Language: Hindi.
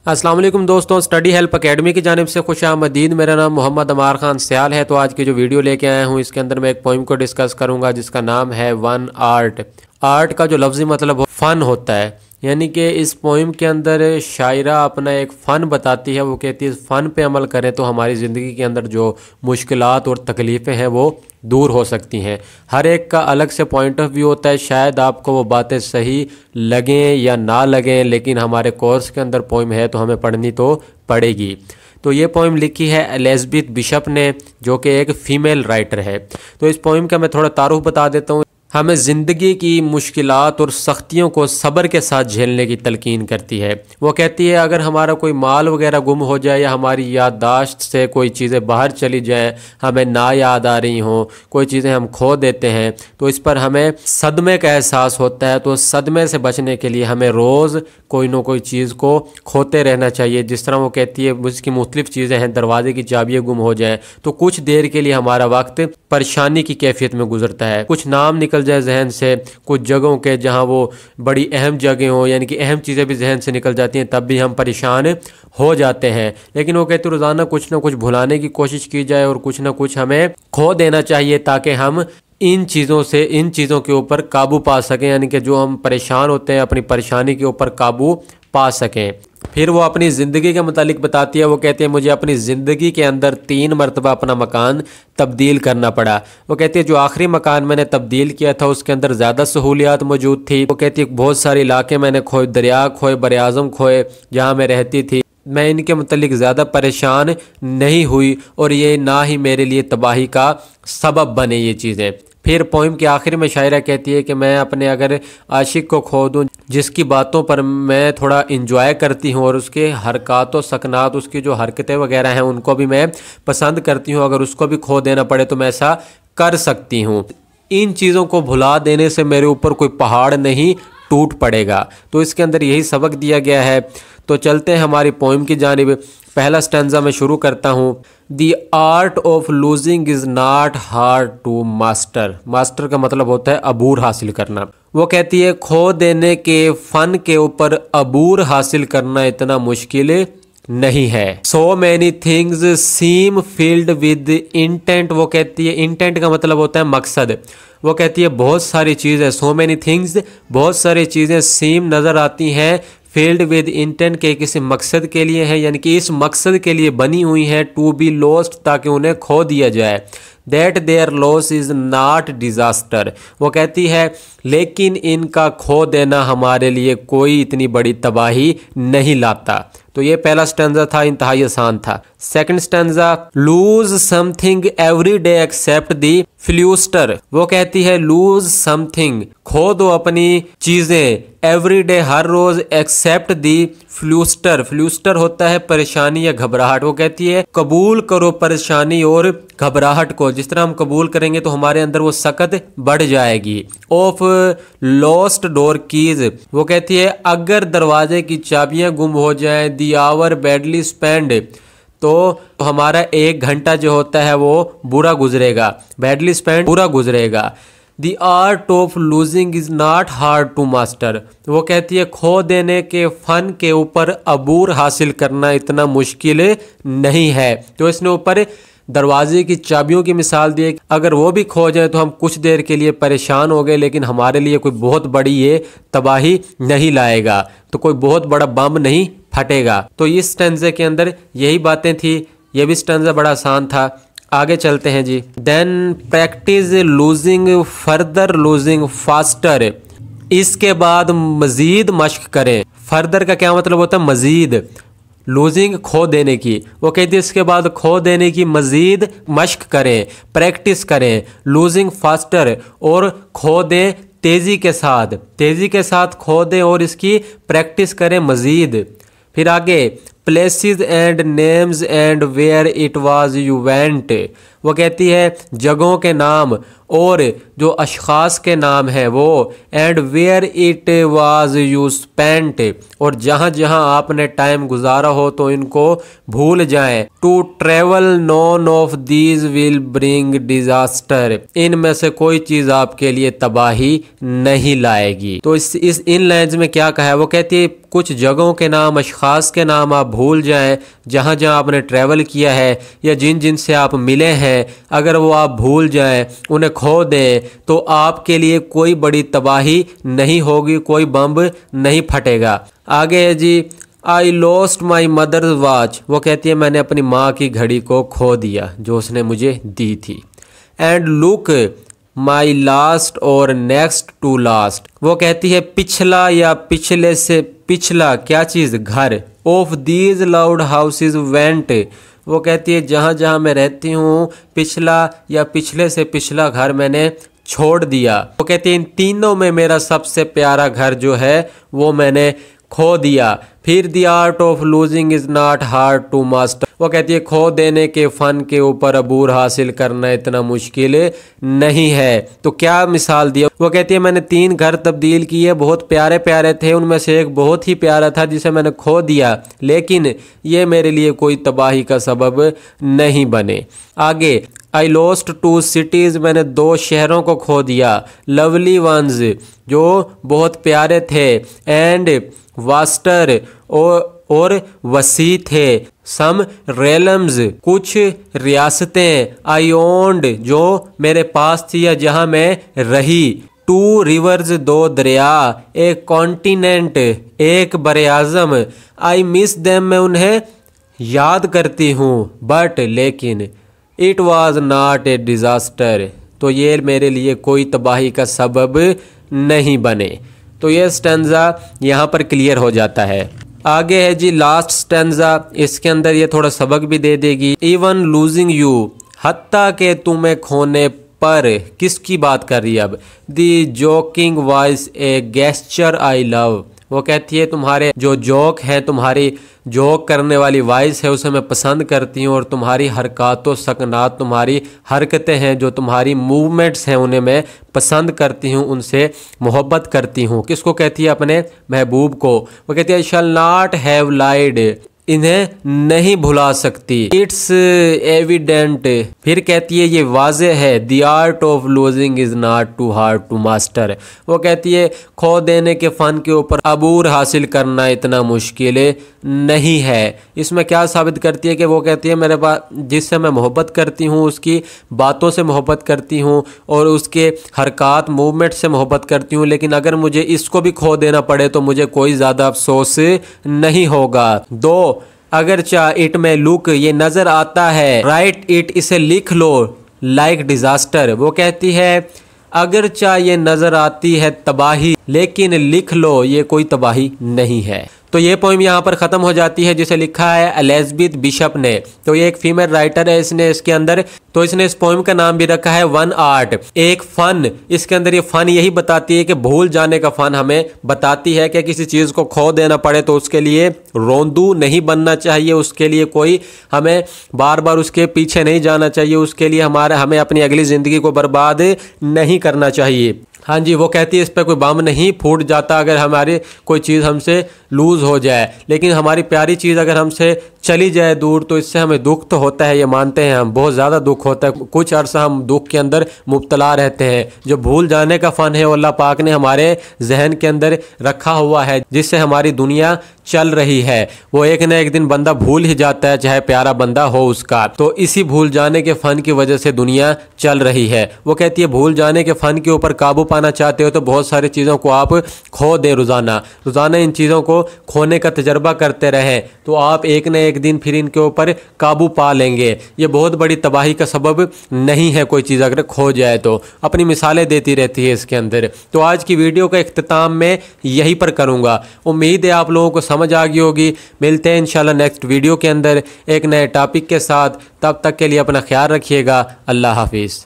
अस्सलाम वालेकुम दोस्तों, स्टडी हेल्प एकेडमी की जानिब से खुशामदीद। मेरा नाम मोहम्मद अमार खान सयाल है। तो आज की जो वीडियो लेके आया हूँ इसके अंदर मैं एक पोइम को डिस्कस करूँगा जिसका नाम है वन आर्ट। आर्ट का जो लफ्ज़ी मतलब फ़न होता है, यानी कि इस पोइम के अंदर शायरा अपना एक फ़न बताती है। वो कहती है इस फ़न पे अमल करें तो हमारी ज़िंदगी के अंदर जो मुश्किलात और तकलीफ़ें हैं वो दूर हो सकती हैं। हर एक का अलग से पॉइंट ऑफ व्यू होता है। शायद आपको वो बातें सही लगें या ना लगें, लेकिन हमारे कोर्स के अंदर पोइम है तो हमें पढ़नी तो पड़ेगी। तो ये पोइम लिखी है एलिज़ाबेथ बिशप ने, जो कि एक फ़ीमेल राइटर है। तो इस पोइम का मैं थोड़ा तारुफ बता देता हूँ। हमें ज़िंदगी की मुश्किलात और सख्तियों को सब्र के साथ झेलने की तलकीन करती है। वो कहती है अगर हमारा कोई माल वगैरह गुम हो जाए या हमारी याददाश्त से कोई चीज़ें बाहर चली जाएं, हमें ना याद आ रही हों, कोई चीज़ें हम खो देते हैं, तो इस पर हमें सदमे का एहसास होता है। तो सदमे से बचने के लिए हमें रोज़ कोई ना कोई चीज़ को खोते रहना चाहिए। जिस तरह वो कहती है उसकी मुख्तलिफ़ चीज़ें हैं, दरवाजे की चाबियाँ गुम हो जाएँ तो कुछ देर के लिए हमारा वक्त परेशानी की कैफियत में गुजरता है। कुछ नाम निकल जाए जहन से, कुछ जगहों के जहां वो बड़ी अहम जगह हो, यानी कि अहम चीज़ें भी जहन से निकल जाती हैं, तब भी हम परेशान हो जाते हैं। लेकिन वो कहते रोज़ाना कुछ ना कुछ भुलाने की कोशिश की जाए और कुछ ना कुछ हमें खो देना चाहिए ताकि हम इन चीज़ों के ऊपर काबू पा सकें, यानी कि जो हम परेशान होते हैं अपनी परेशानी के ऊपर काबू पा सकें। फिर वो अपनी ज़िंदगी के मुतालिक बताती है। वो कहती है मुझे अपनी ज़िंदगी के अंदर 3 मरतबा अपना मकान तब्दील करना पड़ा। वो कहती है जो आखिरी मकान मैंने तब्दील किया था उसके अंदर ज़्यादा सहूलियात मौजूद थी। वो कहती है बहुत सारे इलाके मैंने खोए, दरिया खोए, बर-ए-आज़म खोए जहाँ मैं रहती थी। मैं इनके मुतालिक ज़्यादा परेशान नहीं हुई और ये ना ही मेरे लिए तबाही का सबब बने ये चीज़ें। फिर पोइम के आखिर में शायरा कहती है कि मैं अपने अगर आशिक को खो दूँ जिसकी बातों पर मैं थोड़ा इंजॉय करती हूँ और उसके हरकत व सकनात, उसकी जो हरकतें वगैरह हैं उनको भी मैं पसंद करती हूँ, अगर उसको भी खो देना पड़े तो मैं ऐसा कर सकती हूँ। इन चीज़ों को भुला देने से मेरे ऊपर कोई पहाड़ नहीं टूट पड़ेगा। तो इसके अंदर यही सबक दिया गया है। तो चलते हैं हमारी पोइम की जानिब। पहला स्टैंजा मैं शुरू करता हूँ। The art of losing is not hard to master. Master का मतलब होता है अबूर हासिल करना। वो कहती है खो देने के फ़न के ऊपर अबूर हासिल करना इतना मुश्किल नहीं है। So many things seam filled with intent. वो कहती है इंटेंट का मतलब होता है मकसद। वो कहती है बहुत सारी चीज़ें, सो मैनी थिंग्स, बहुत सारी चीज़ें सीम नज़र आती हैं फील्ड विद इंटेंट के किसी मकसद के लिए है, यानी कि इस मकसद के लिए बनी हुई है, टू बी लॉस्ट ताकि उन्हें खो दिया जाए। That there loss is not disaster. वो कहती है लेकिन इनका खो देना हमारे लिए कोई इतनी बड़ी तबाही नहीं लाता। तो ये पहला स्टैंजा था, इंतहाई आसान था। Second stanza lose something every day accept the fluster. वो कहती है लूज समथिंग, खो दो अपनी चीजें, एवरी डे हर रोज, एक्सेप्ट दी फ्लूस्टर। फ्लूस्टर होता है परेशानी या घबराहट। वो कहती है कबूल करो परेशानी और घबराहट को। जिस तरह हम कबूल करेंगे तो हमारे अंदर वो सकत बढ़ जाएगी। Of lost door keys. वो कहती है अगर दरवाजे की चाबियां गुम हो जाए, दी आवर बैडली स्पेंड, तो हमारा 1 घंटा जो होता है वो बुरा गुजरेगा। बैडली स्पेंड, बुरा गुजरेगा। The art of losing is not hard to master. वो कहती है खो देने के फ़न के ऊपर अबूर हासिल करना इतना मुश्किल नहीं है। तो इसने ऊपर दरवाजे की चाबियों की मिसाल दी है। अगर वो भी खो जाए तो हम कुछ देर के लिए परेशान हो गए, लेकिन हमारे लिए कोई बहुत बड़ी ये तबाही नहीं लाएगा, तो कोई बहुत बड़ा बम नहीं फटेगा। तो इस स्टैंजे के अंदर यही बातें थी। ये भी स्टैंजा बड़ा आसान था। आगे चलते हैं जी। Then practice losing further losing faster. इसके बाद मजीद मश्क करें। फर्दर का क्या मतलब होता है मजीद, लूजिंग खो देने की। वो कहती है इसके बाद खो देने की मजीद मश्क करें, प्रैक्टिस करें। लूजिंग फास्टर, और खो दें तेज़ी के साथ, तेज़ी के साथ खो दें और इसकी प्रैक्टिस करें मजीद। फिर आगे places and names and where it was you went. वो कहती है जगहों के नाम और जो अशखास के नाम हैं वो, and where it was you spent, और जहाँ जहाँ आपने टाइम गुजारा हो तो इनको भूल जाएं। To travel none of these will bring disaster. इनमें से कोई चीज़ आपके लिए तबाही नहीं लाएगी। तो इन लाइन्स में क्या कहा है, वो कहती है कुछ जगहों के नाम, अशख़ास के नाम आप भूल जाएं, जहाँ जहाँ आपने ट्रैवल किया है या जिन जिन से आप मिले हैं, अगर वो आप भूल जाएं, उन्हें खो दें, तो आपके लिए कोई बड़ी तबाही नहीं होगी, कोई बम नहीं फटेगा। आगे है जी, I lost my mother's watch. वो कहती है मैंने अपनी माँ की घड़ी को खो दिया जो उसने मुझे दी थी। एंड लुक माई लास्ट और नेक्स्ट टू लास्ट। वो कहती है पिछला या पिछले से पिछला क्या चीज़, घर। Of these loud houses went. वो कहती है जहाँ जहाँ मैं रहती हूँ पिछला या पिछले से पिछला घर मैंने छोड़ दिया। वो कहती है इन तीनों में मेरा सबसे प्यारा घर जो है वो मैंने खो दिया। फिर the art of losing is not hard to master. वो कहती है खो देने के फ़न के ऊपर अबूर हासिल करना इतना मुश्किल नहीं है। तो क्या मिसाल दिया, वो कहती है मैंने 3 घर तब्दील किए, बहुत प्यारे प्यारे थे, उनमें से एक बहुत ही प्यारा था जिसे मैंने खो दिया, लेकिन ये मेरे लिए कोई तबाही का सबब नहीं बने। आगे, आई लॉस्ट 2 सिटीज़। मैंने 2 शहरों को खो दिया। लवली वंस, जो बहुत प्यारे थे। एंड वास्टर, और वसी थे। सम रेलम्स, कुछ रियासतें। आई ओन्ड, जो मेरे पास थी या जहाँ मैं रही। 2 रिवर्स, 2 दरिया। एक कॉन्टिनेंट, एक बरे-आज़म। आई मिस देम, मैं उन्हें याद करती हूँ। बट, लेकिन it was not a disaster, तो ये मेरे लिए कोई तबाही का सबब नहीं बने। तो ये स्टेंजा यहाँ पर क्लियर हो जाता है। आगे है जी लास्ट स्टेंजा, इसके अंदर ये थोड़ा सबक भी दे देगी। इवन लूजिंग यू, हत्ता के तुम्हें खोने पर। किसकी बात कर रही है अब, the joking voice a gesture I love. वो कहती है तुम्हारे जो जोक है, तुम्हारी जोक करने वाली वॉइस है उसे मैं पसंद करती हूँ, और तुम्हारी हरकत व सकनात, तुम्हारी हरकतें हैं, जो तुम्हारी मूवमेंट्स हैं उन्हें मैं पसंद करती हूँ, उनसे मोहब्बत करती हूँ। किसको कहती है, अपने महबूब को। वो कहती है शैल नॉट हैव लाइड, इन्हें नहीं भुला सकती। इट्स एविडेंट, फिर कहती है ये वाज़े है। The art of losing is not too hard to master. वो कहती है खो देने के फ़न के ऊपर अबूर हासिल करना इतना मुश्किल नहीं है। इसमें क्या साबित करती है कि वो कहती है मेरे पास जिससे मैं मोहब्बत करती हूँ, उसकी बातों से मोहब्बत करती हूँ और उसके हरकत मूवमेंट से मोहब्बत करती हूँ, लेकिन अगर मुझे इसको भी खो देना पड़े तो मुझे कोई ज़्यादा अफसोस नहीं होगा। 2, अगर चाह इट में लुक, ये नज़र आता है। राइट इट, इसे लिख लो। लाइक डिज़ास्टर, वो कहती है अगर चाह ये नज़र आती है तबाही, लेकिन लिख लो ये कोई तबाही नहीं है। तो ये पोइम यहाँ पर ख़त्म हो जाती है, जिसे लिखा है एलिज़ाबेथ बिशप ने। तो ये एक फीमेल राइटर है, इसने इसके अंदर तो इसने इस पोइम का नाम भी रखा है वन आर्ट, एक फ़न। इसके अंदर ये फ़न यही बताती है कि भूल जाने का फ़न हमें बताती है कि किसी चीज़ को खो देना पड़े तो उसके लिए रोंदू नहीं बनना चाहिए, उसके लिए कोई हमें बार बार उसके पीछे नहीं जाना चाहिए, उसके लिए हमें अपनी अगली ज़िंदगी को बर्बाद नहीं करना चाहिए। हाँ जी, वो कहती है इस पर कोई बम नहीं फूट जाता अगर हमारी कोई चीज़ हमसे लूज़ हो जाए, लेकिन हमारी प्यारी चीज़ अगर हमसे चली जाए दूर तो इससे हमें दुख तो होता है, ये मानते हैं हम, बहुत ज़्यादा दुख होता है। कुछ अर्सा हम दुख के अंदर मुब्तला रहते हैं। जो भूल जाने का फ़न है वो अल्लाह पाक ने हमारे जहन के अंदर रखा हुआ है, जिससे हमारी दुनिया चल रही है। वो एक न एक दिन बंदा भूल ही जाता है, चाहे प्यारा बंदा हो उसका। तो इसी भूल जाने के फ़न की वजह से दुनिया चल रही है। वो कहती है भूल जाने के फ़न के ऊपर काबू पाना चाहते हो तो बहुत सारी चीज़ों को आप खो दें। रोज़ाना इन चीज़ों को खोने का तजर्बा करते रहें तो आप एक न एक दिन फिर इनके ऊपर काबू पा लेंगे। ये बहुत बड़ी तबाही का सबब नहीं है कोई चीज़ अगर खो जाए तो। अपनी मिसालें देती रहती है इसके अंदर। तो आज की वीडियो का इख्तिताम मैं यहीं पर करूँगा। उम्मीद है आप लोगों को समझ आ गई होगी। मिलते हैं इंशाल्लाह नेक्स्ट वीडियो के अंदर एक नए टॉपिक के साथ। तब तक के लिए अपना ख्याल रखिएगा। अल्लाह हाफिज़।